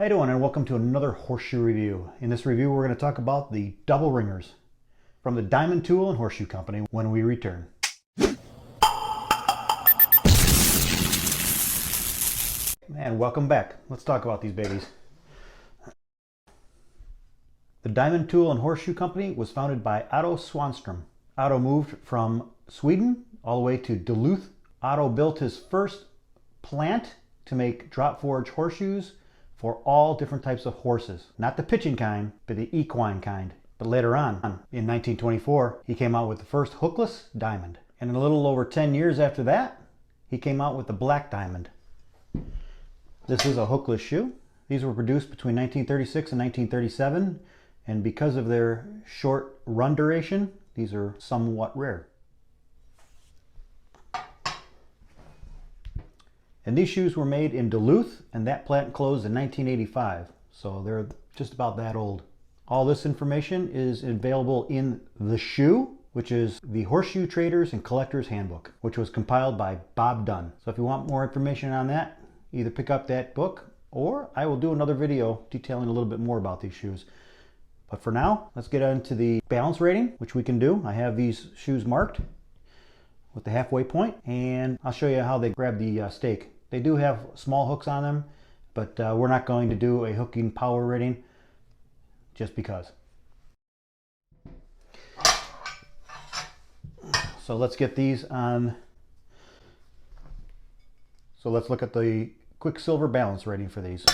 How you doing, and welcome to another horseshoe review. In this review we're going to talk about the double ringers from the Diamond Tool and Horseshoe Company when we return. And welcome back. Let's talk about these babies. The Diamond Tool and Horseshoe Company was founded by Otto Swanström. Otto moved from Sweden all the way to Duluth. Otto built his first plant to make drop forge horseshoes for all different types of horses. Not the pitching kind, but the equine kind. But later on, in 1924, he came out with the first hookless diamond. And a little over 10 years after that, he came out with the black diamond. This is a hookless shoe. These were produced between 1936 and 1937, and because of their short run duration, these are somewhat rare. And these shoes were made in Duluth, and that plant closed in 1985. So they're just about that old. All this information is available in The Shoe, which is the Horseshoe Traders and Collectors Handbook, which was compiled by Bob Dunn. So if you want more information on that, either pick up that book, or I will do another video detailing a little bit more about these shoes. But for now, let's get into the balance rating, which we can do. I have these shoes marked with the halfway point, and I'll show you how they grab the stake. They do have small hooks on them, but we're not going to do a hooking power rating just because. So let's get these on. So let's look at the Qukslvr balance rating for these.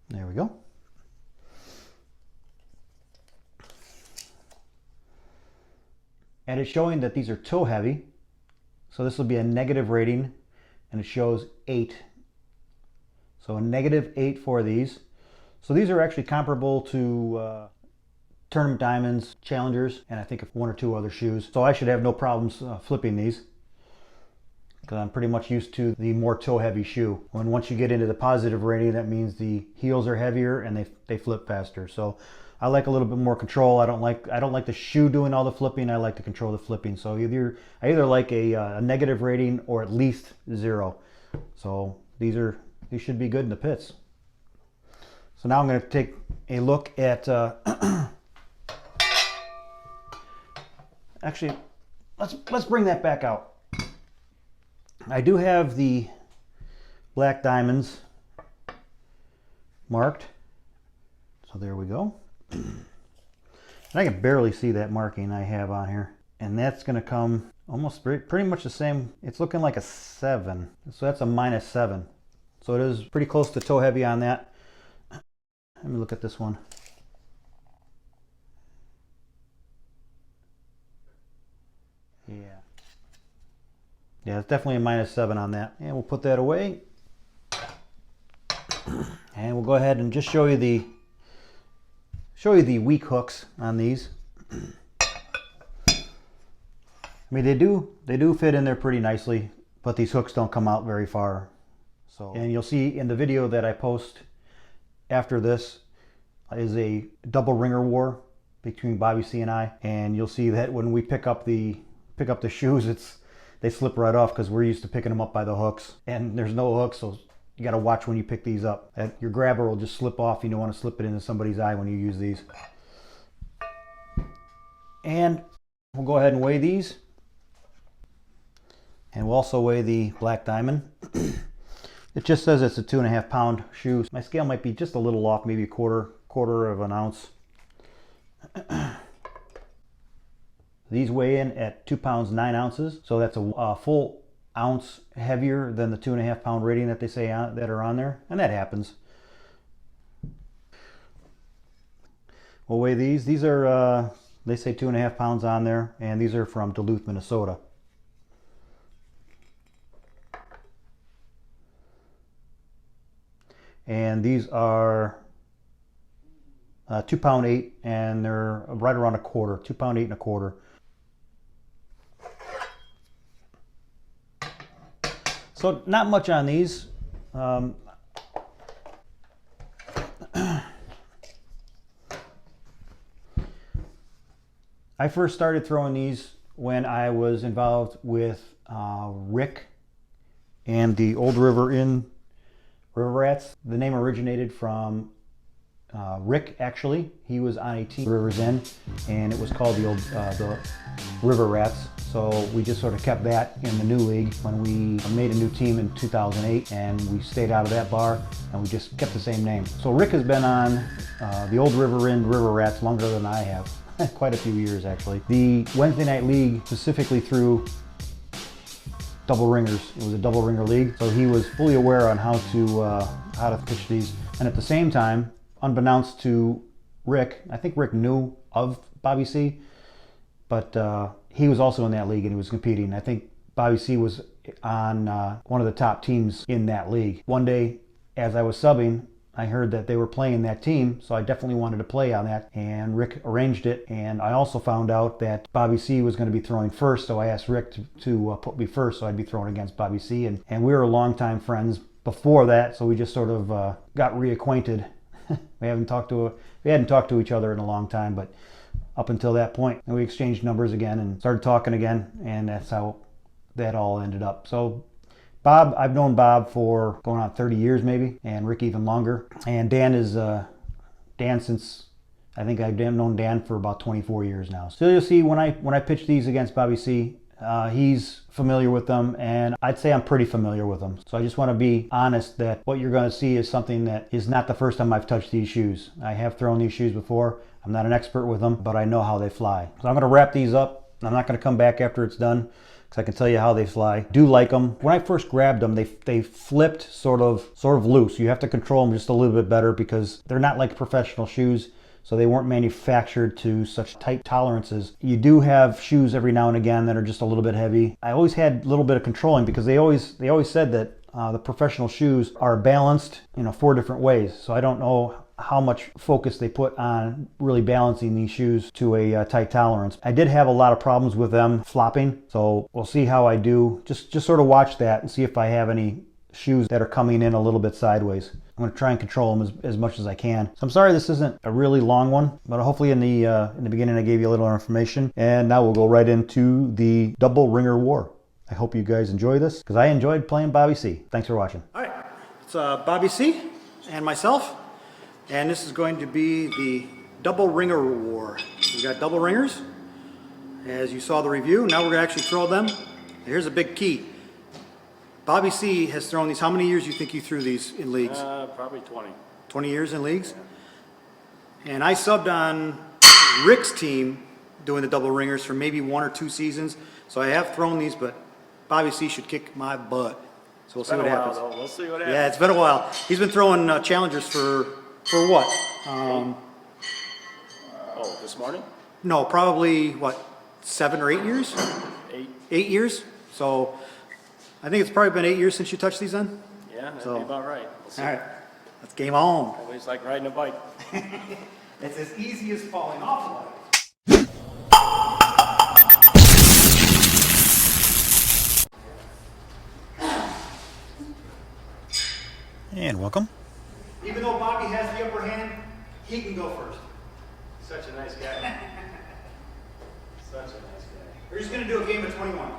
There we go. And it's showing that these are toe heavy. So this will be a negative rating, and it shows 8. So a -8 for these. So these are actually comparable to Tournament Diamonds, Challengers, and I think one or two other shoes. So I should have no problems flipping these, because I'm pretty much used to the more toe heavy shoe. When once you get into the positive rating, that means the heels are heavier and they flip faster. So I like a little bit more control. I don't like the shoe doing all the flipping. I like to control the flipping. So I either like a negative rating or at least 0. So these should be good in the pits. So now I'm going to take a look at actually, let's bring that back out. I do have the black diamonds marked. So there we go. And I can barely see that marking I have on here. And that's going to come almost pretty much the same. It's looking like a 7. So that's a -7. So it is pretty close to toe heavy on that. Let me look at this one. Yeah, it's definitely a -7 on that. And we'll put that away. And we'll go ahead and just show you the weak hooks on these. I mean, they do fit in there pretty nicely, but these hooks don't come out very far. So, and you'll see in the video that I post after this is a double ringer war between Bobby C and I, and you'll see that when we pick up the shoes, they slip right off because we're used to picking them up by the hooks, and there's no hooks, so you got to watch when you pick these up. Your grabber will just slip off. You don't want to slip it into somebody's eye when you use these. And we'll go ahead and weigh these. And we'll also weigh the black diamond. It just says it's a 2.5 pound shoe. My scale might be just a little off, maybe a quarter of an ounce. These weigh in at 2 pounds 9 ounces. So that's a full ounce heavier than the 2.5 pound rating that they say that are on there, and that happens. We'll weigh these. These are they say 2.5 pounds on there, and these are from Duluth, Minnesota. And these are 2 pound 8, and they're right around a quarter, 2 pound 8 1/4. So not much on these. I first started throwing these when I was involved with Rick And the Old River Inn River Rats, the name originated from Rick, actually. He was on a team, River's End, and it was called the River Rats. So we just sort of kept that in the new league when we made a new team in 2008, and we stayed out of that bar, and we just kept the same name. So Rick has been on the Old River Inn River Rats longer than I have. Quite a few years, actually. The Wednesday night league specifically threw double ringers. It was a double ringer league, so he was fully aware on how to pitch these. And at the same time, unbeknownst to Rick, I think Rick knew of Bobby C, but he was also in that league and he was competing. I think Bobby C was on one of the top teams in that league. One day, as I was subbing, I heard that they were playing that team, so I definitely wanted to play on that, and Rick arranged it. And I also found out that Bobby C was going to be throwing first, so I asked Rick to put me first, so I'd be throwing against Bobby C. And we were longtime friends before that, so we just sort of got reacquainted. We hadn't talked to each other in a long time, but up until that point, and we exchanged numbers again and started talking again, and that's how that all ended up. So Bob, I've known Bob for going on 30 years maybe, and Rick even longer. And Dan is Dan since, I think I've known Dan for about 24 years now. So you'll see when I pitch these against Bobby C, he's familiar with them, and I'd say I'm pretty familiar with them. So I just want to be honest that what you're going to see is something that is not the first time I've touched these shoes. I have thrown these shoes before. I'm not an expert with them, but I know how they fly. So I'm going to wrap these up. I'm not going to come back after it's done, because I can tell you how they fly. Do like them. When I first grabbed them, they flipped sort of loose. You have to control them just a little bit better because they're not like professional shoes, so they weren't manufactured to such tight tolerances. You do have shoes every now and again that are just a little bit heavy. I always had a little bit of controlling because they always said that the professional shoes are balanced, 4 different ways. So I don't know how much focus they put on really balancing these shoes to a tight tolerance. I did have a lot of problems with them flopping, so we'll see how I do. Just sort of watch that and see if I have any shoes that are coming in a little bit sideways. I'm going to try and control them as much as I can. So I'm sorry this isn't a really long one, but hopefully in the beginning I gave you a little information. And now we'll go right into the double ringer war. I hope you guys enjoy this, because I enjoyed playing Bobby C. Thanks for watching. All right, it's Bobby C and myself. And this is going to be the double ringer war. We got double ringers, as you saw the review. Now we're going to actually throw them. Here's a big key. Bobby C has thrown these. How many years do you think you threw these in leagues? Probably 20. 20 years in leagues? Yeah. And I subbed on Rick's team doing the double ringers for maybe 1 or 2 seasons. So I have thrown these, but Bobby C should kick my butt. So we'll see what happens. We'll see what happens. Yeah, it's been a while. He's been throwing challengers for what? This morning? No, probably, what, 7 or 8 years? 8. 8 years? So I think it's probably been 8 years since you touched these then? Yeah, that'd be about right. We'll see. All right, let's game on. Always like riding a bike. It's as easy as falling off a bike. And welcome. Even though Bobby has the upper hand, he can go first. Such a nice guy. Such a nice guy. We're just going to do a game of 21.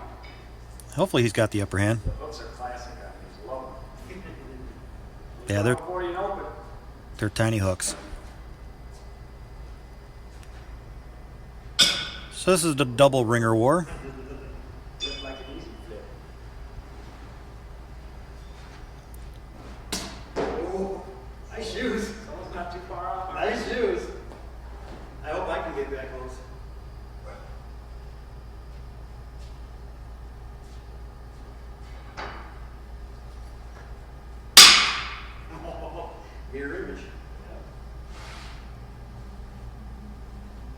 Hopefully he's got the upper hand. The hooks are classic on these. Love them. Yeah, they're tiny hooks. So this is the double ringer war. Flip like an easy flip. Oh, nice shoes. It's almost not too far off. Nice shoes. I hope I can get that close. Mirror image.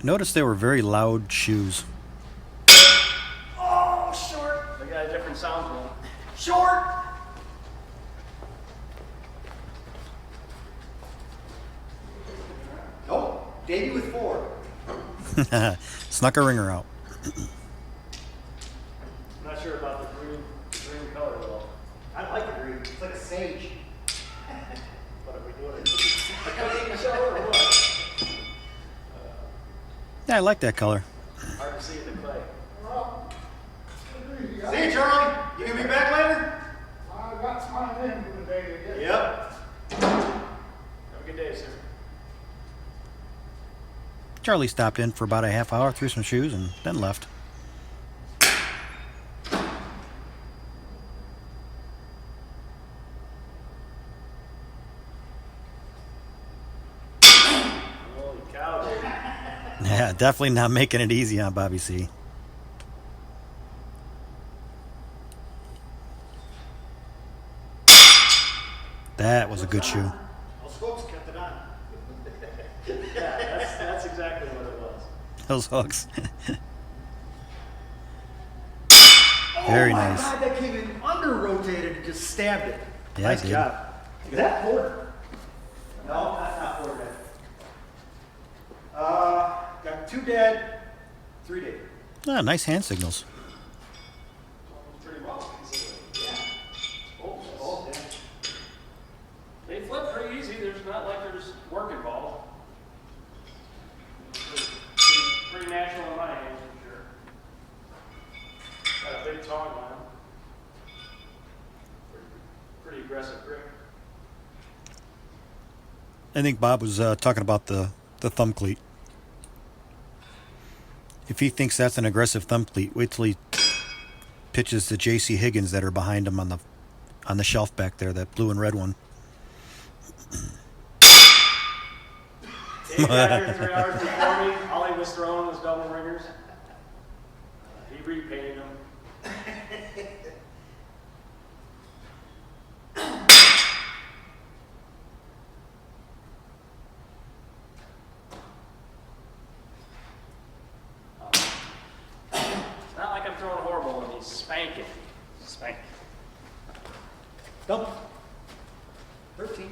Notice they were very loud shoes. Oh, short. They got a different sound to them. Short. Nope. Davey with 4. Snuck a ringer out. I'm not sure about the green color though. I like the green. It's like a sage. What are we doing? Like a show or what? Yeah, I like that color. Hard to see in the clay. See you, Charlie. You gonna be back later? on in for the day again. Yep. Have a good day, sir. Charlie stopped in for about a half hour, threw some shoes, and then left. Holy cow, dude. Yeah, definitely not making it easy on Bobby C. That was a good shoe. Those folks kept it on. Yeah, that's exactly what it was. Those hooks. Very nice. Oh my God, that came in under rotated and just stabbed it. Yeah, nice it did. job. Is that Porter? No, that's not Porter. Got 2 dead, 3 dead. Ah, nice hand signals. Pretty well considering. Yeah. Oh, yeah. They flip pretty easy. There's not like there's work involved. Pretty natural in my hands, for sure. Got a big tongue on them. Pretty aggressive grip. I think Bob was talking about the thumb cleat. If he thinks that's an aggressive thumb cleat, wait till he pitches the J.C. Higgins that are behind him on the shelf back there, that blue and red one. Dave got here 3 hours before me. All he was throwing was double ringers. He repainted them. It's not like I'm throwing horrible when he's spanking. Spank. Nope. 13.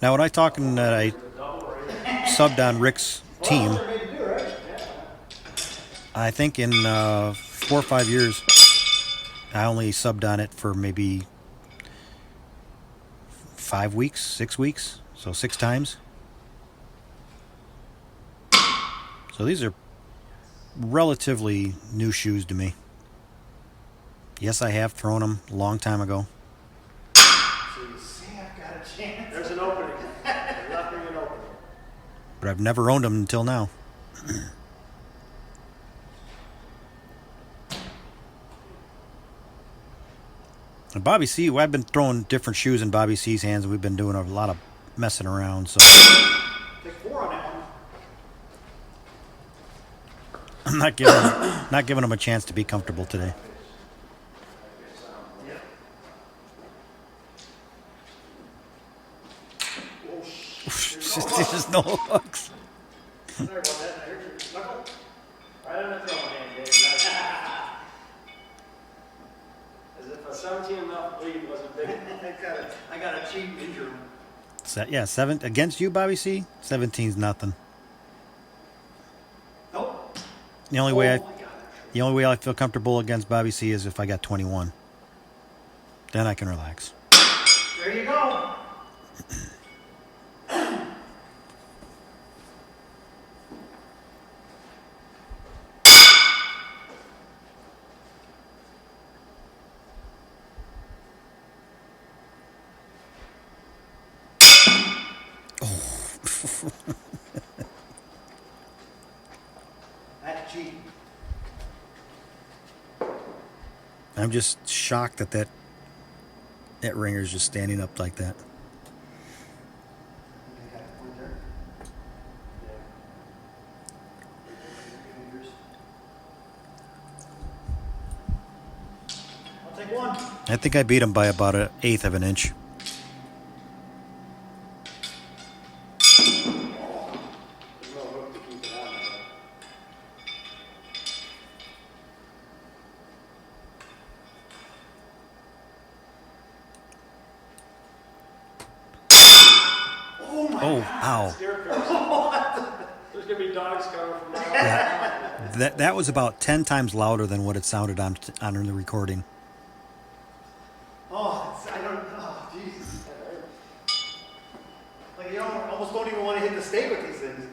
Now, when I talking that I Double ringer. subbed on Rick's team, Well, that's what they do, right? I think in 4 or 5 years, I only subbed on it for maybe 5 weeks, 6 weeks, so 6 times. So these are relatively new shoes to me. Yes, I have thrown them a long time ago. So you say I've got a chance. There's an opening. There's nothing an opening. But I've never owned them until now. And Bobby C, well, I've been throwing different shoes in Bobby C's hands, and we've been doing a lot of messing around. So Take 4 on that one. I'm not giving them a chance to be comfortable today. Yep. There's no hooks. Sorry about that. I heard your knuckle. Right on the throwing hand, Dave. As if a 17 enough bleed wasn't big enough. I got a cheap injury. Yeah, 7 against you, Bobby C. 17's nothing. Nope. The only way Oh my God. the only way I feel comfortable against Bobby C is if I got 21. Then I can relax. There you go. That's cheap. I'm just shocked that ringer's just standing up like that. I got the point there. I'll take 1. I think I beat him by about 1/8 of an inch. There's no hook to keep it on there. Oh my Oh, ow. Steer curves. There's going to be dogs coming from that. Yeah, that was about 10 times louder than what it sounded on the recording. Oh, I don't know. Oh, Jesus. Like, you almost don't even want to hit the stake with these things.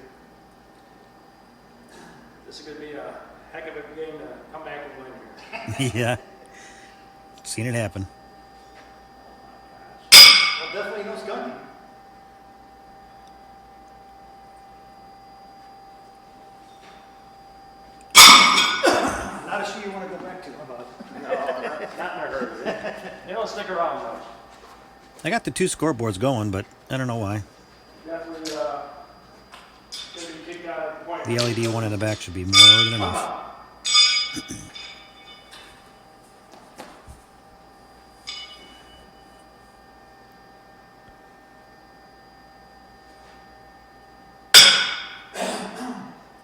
This is going to be a heck of a game to come back and win here. Yeah. Seen it happen. Well, definitely no skunking. Not a shoe you want to go back to, how about it? No, not in a hurry. They don't stick around much. I got the 2 scoreboards going, but I don't know why. Definitely gonna be kicked out at the point. The LED one in the back should be more than enough.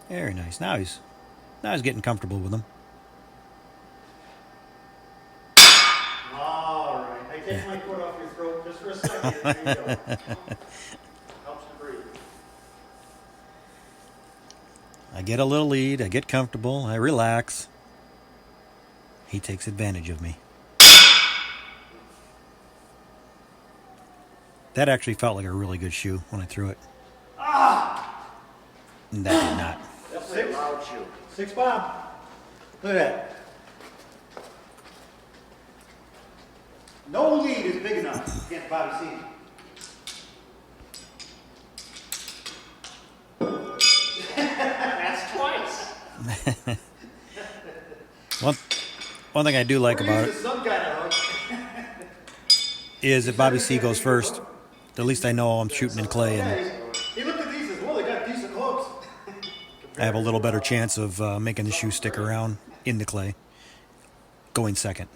Very nice. Now he's getting comfortable with them. All right. I take my foot off your throat just for a second. There you go. Helps to breathe. I get a little lead. I get comfortable. I relax. He takes advantage of me. That actually felt like a really good shoe when I threw it. And that did not. Definitely a loud shoe. 6 Bob. Look at that. No lead is big enough against Bobby C. That's twice. One thing I do like about it Some kind of hook. is if Bobby C goes first, at least I know I'm shooting in clay and He looked at these as well. They got decent hooks. I have a little better chance of making the shoe stick around in the clay. Going second.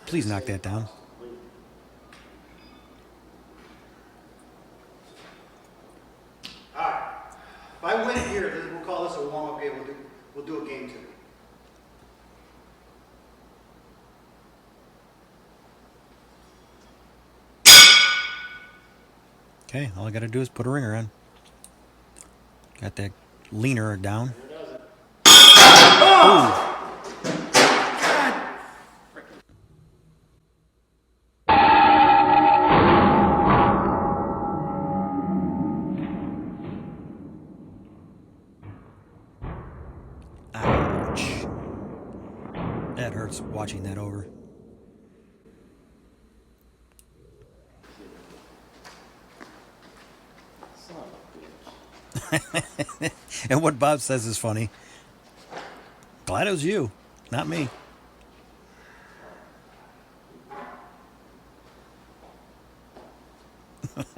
Please knock that down. All right. If I win here, we'll call this a warm-up game. We'll do a game 2. Okay, all I got to do is put a ringer on. Got that leaner down. Ooh. Ouch. That hurts watching that over. Son of a bitch. And what Bob says is funny. Glad it was you, not me. Okay,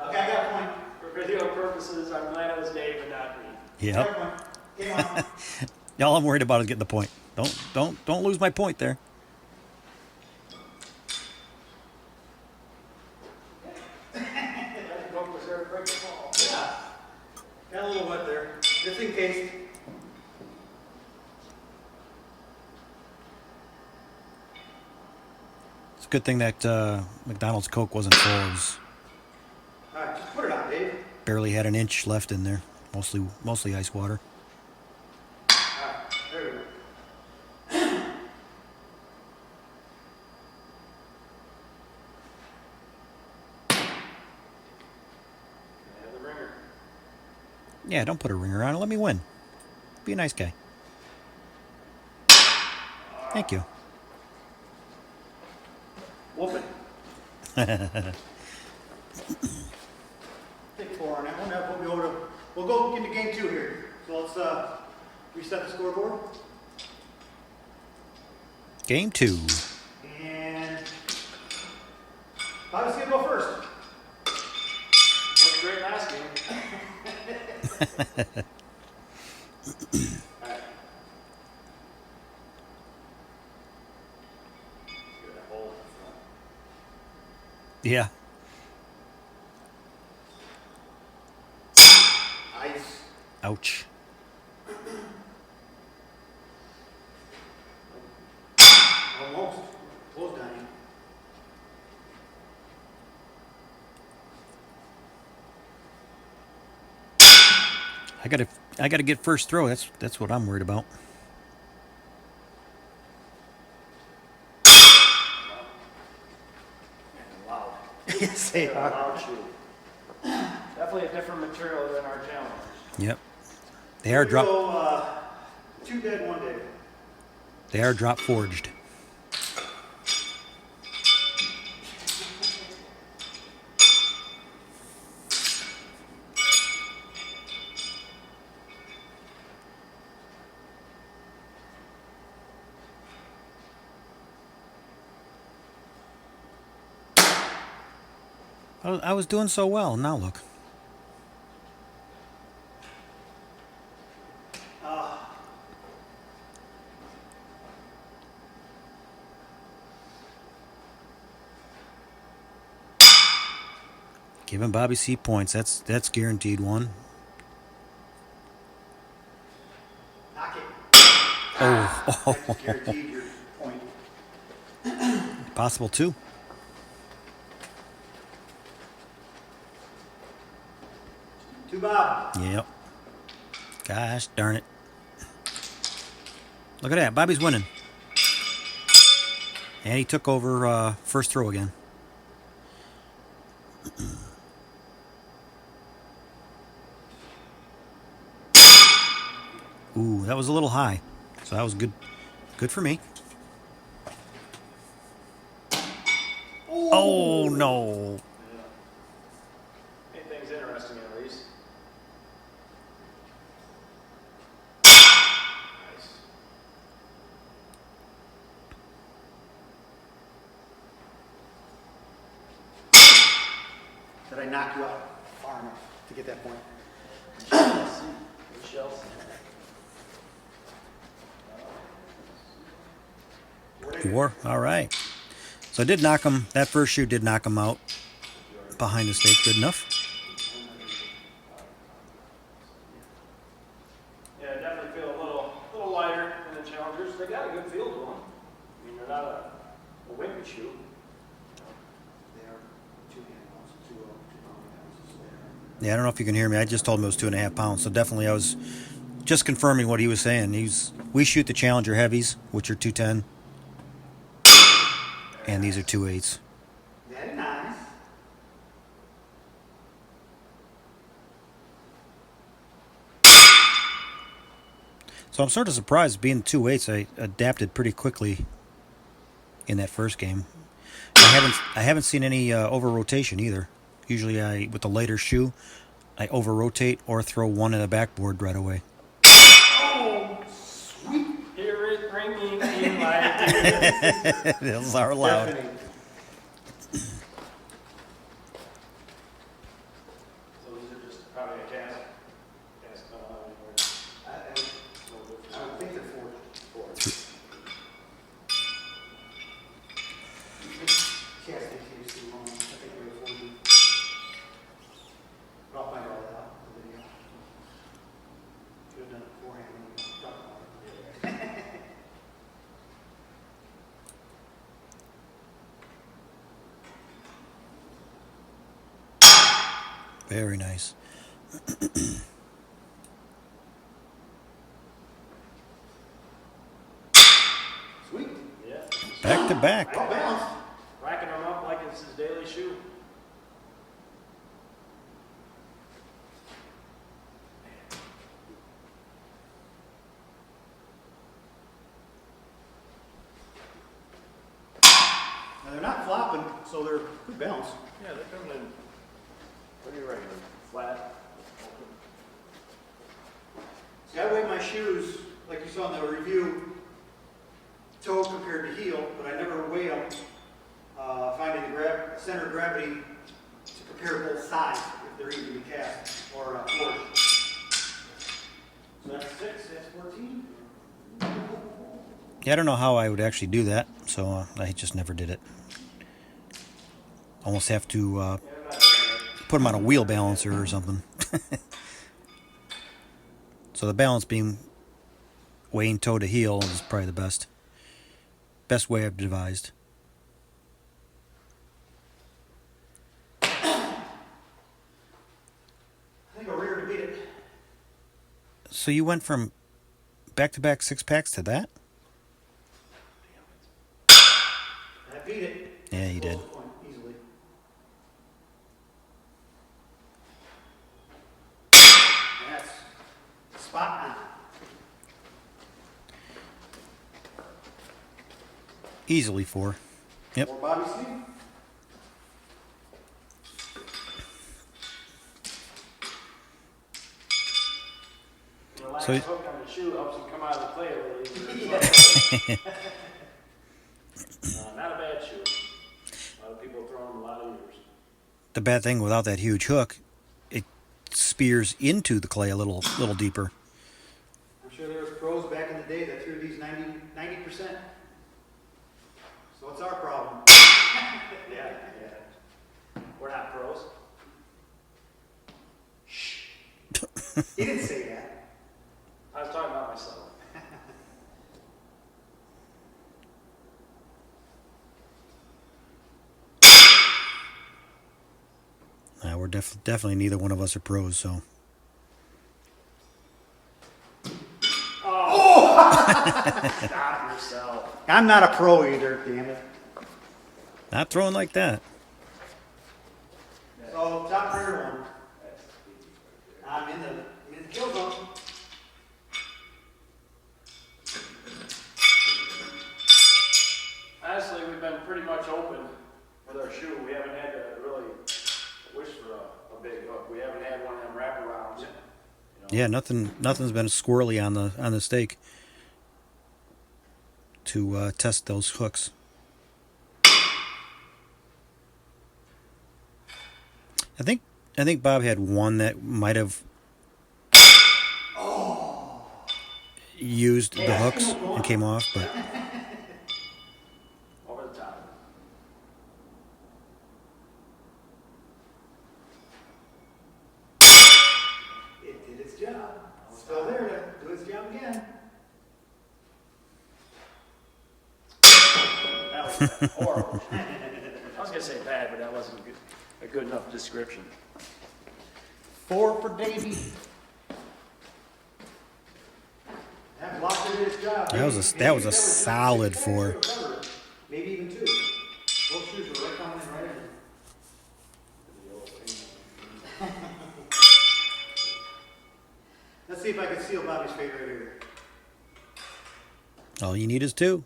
I got a point. For video purposes, I'm glad it was Dave and not me. Yep. Come on. All I'm worried about is getting the point. Don't lose my point there. That goat was there to break the ball. Yeah. Got a little wet there, just in case. It's a good thing that McDonald's Coke wasn't full. It was All right, just put it on, Dave. barely had an inch left in there. Mostly ice water. All right, there we go. Have the ringer. Yeah, don't put a ringer on it. Let me win. Be a nice guy. Thank you. Whoop it. Take 4 on that one. That'll put me over to. We'll go into game 2 here. So let's reset the scoreboard. Game 2. And Bobby's gonna go first. Looked great last game. All right. Get that hole in the front. Yeah. Ice. Ouch. Almost. Close down. I gotta get first throw. That's what I'm worried about. Loud. Yes, they A are. loud shoe. Definitely a different material than our challenge. Yep. They are drop. So, 2 dead, 1 dead. They are drop forged. I was doing so well. Now look. Giving Bobby C points. That's guaranteed one. Knock it. Oh, That's guaranteed your point. possible two. 2 Bob. Yep. Gosh darn it. Look at that. Bobby's winning. And he took over first throw again. Ooh, that was a little high. So that was good. Good for me. Oh, no. Made things interesting at least. Nice. Did I knock you out far enough to get that point? Shells. 4. All right. So I did knock him. That first shoe did knock him out behind the stake. Good enough. Yeah, I definitely feel a little lighter than the Challengers. They got a good feel to them. I mean, they're not a wimpy shoe. They are 2 handles, 2 pound ounces there. Yeah, I don't know if you can hear me. I just told him it was 2.5 pounds. So definitely I was just confirming what he was saying. We shoot the Challenger heavies, which are 210. And these are 2.8s. Very nice. So I'm sort of surprised being 2.8s. I adapted pretty quickly in that first game. I haven't seen any over rotation either. Usually with the lighter shoe, I over rotate or throw one in the backboard right away. Oh, sweet. Hear it ringing in my ears. Those are loud. Deafening. So these are just probably a cast. Cast anywhere. I would think they're 4. Yes, I think it's too long. I think we're 40. But I'll find all that out in the video. Should have done it beforehand when we talked about it. Very nice. Sweet. Yeah. Back to back. Well balanced. Racking them up like it's his daily shoe. Now they're not flopping, so they're good balanced. Yeah, they're coming in pretty regular. Flat. See, I weigh my shoes, like you saw in the review, toe compared to heel, but I never weigh them, finding the center of gravity to compare both sides, if they're even to be cast or forged. So that's 6, that's 14. Yeah, I don't know how I would actually do that, so I just never did it. Almost have to put them on a wheel balancer or something. So the balance beam weighing toe to heel is probably the best way I've devised. I think a rear to beat it. So you went from back-to-back 6-packs to that? I beat it. Yeah, you did. Point easily. That's spot on. Easily 4. Yep. Or Bobby C. The last So hook on the shoe helps them come out of the clay a little easier. Not a bad shoe. A lot of people have thrown them a lot of years. the bad thing without that huge hook, it spears into the clay a little deeper. I'm sure there was pros back in the day that threw these 90%. So it's our problem. Yeah. We're not pros. Shh. He didn't say that. I was talking about myself. We're definitely neither one of us are pros, so. Stop yourself. I'm not a pro either, damn it. Not throwing like that. So top rear one. I'm in the kill zone. Honestly, we've been pretty much open with our shoe. We haven't had to really wish for a big hook. We haven't had one of them wraparounds. You know? Yeah, nothing's been squirrely on the stake to test those hooks. I think Bob had one that might have used the hooks and came off, but Over the top. It did its job. Still there to do its job again. That was horrible. I was going to say bad, but that wasn't a good enough description. 4 for Davey. That blocker did its job. that was a solid 4. Maybe even 2. Those shoes were right coming in right in. Let's see if I can seal Bobby's fate right here. All you need is 2.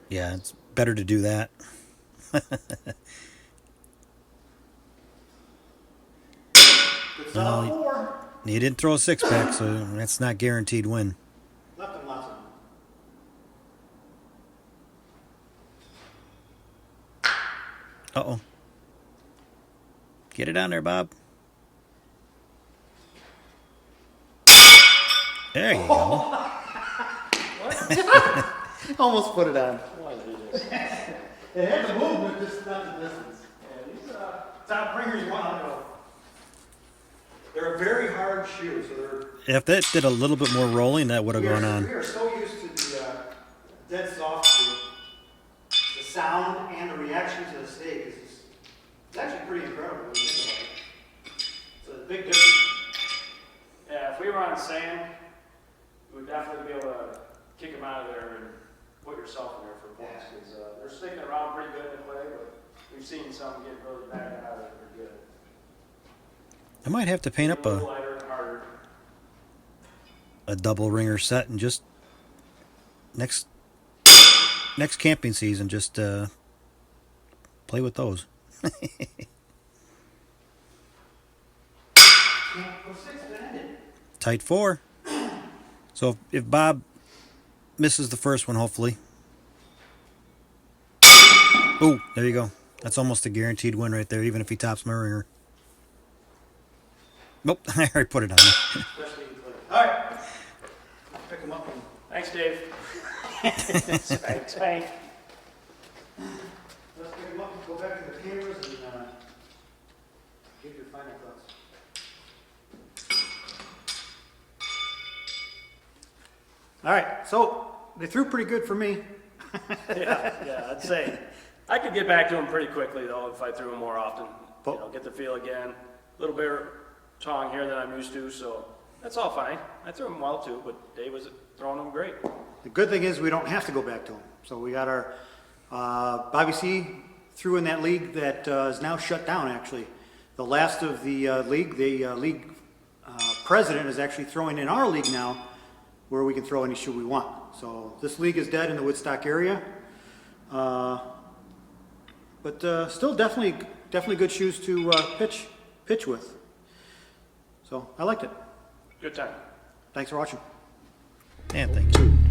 Yeah, it's better to do that. Good solid 4. You didn't throw a 6-pack, so that's not guaranteed win. Left him lots of them. Uh-oh. Get it on there, Bob. There you go. Almost put it on. What is this? It had the movement, just not the distance. Yeah, these Top bringers want to go. They're a very hard shoe, so they're. If that did a little bit more rolling, that would have gone We on. are so used to the dead soft shoe. The sound and the reaction to the stake is just, it's actually pretty incredible when you think about it. It's a big difference. Yeah, if we were on sand, we would definitely be able to kick them out of there and put yourself in there for points. Because they're sticking around pretty good in the clay, but we've seen some get really back out of it pretty good. I might have to paint up little a lighter and harder. double ringer set and just next camping season just play with those. Can't go 6 banded. Tight 4. So if Bob misses the first one, hopefully. Oh, there you go. That's almost a guaranteed win right there, even if he tops my ringer. Nope, I already put it on there. Especially in clay. All right. Pick them up. Thanks, Dave. Thanks, Hank. Let's pick them up and go back to the cameras and give your final thoughts. All right, so they threw pretty good for me. Yeah, I'd say I could get back to them pretty quickly though if I threw them more often. You know, get the feel again. A little bit tongue here than I'm used to, so that's all fine. I threw them well too, but Dave was throwing them great. The good thing is we don't have to go back to them. So we got our Bobby C threw in that league that is now shut down. Actually, the last of the league, the league president is actually throwing in our league now. where we can throw any shoe we want. So this league is dead in the Woodstock area, but still definitely good shoes to pitch with. So I liked it. Good time. Thanks for watching. And thank you.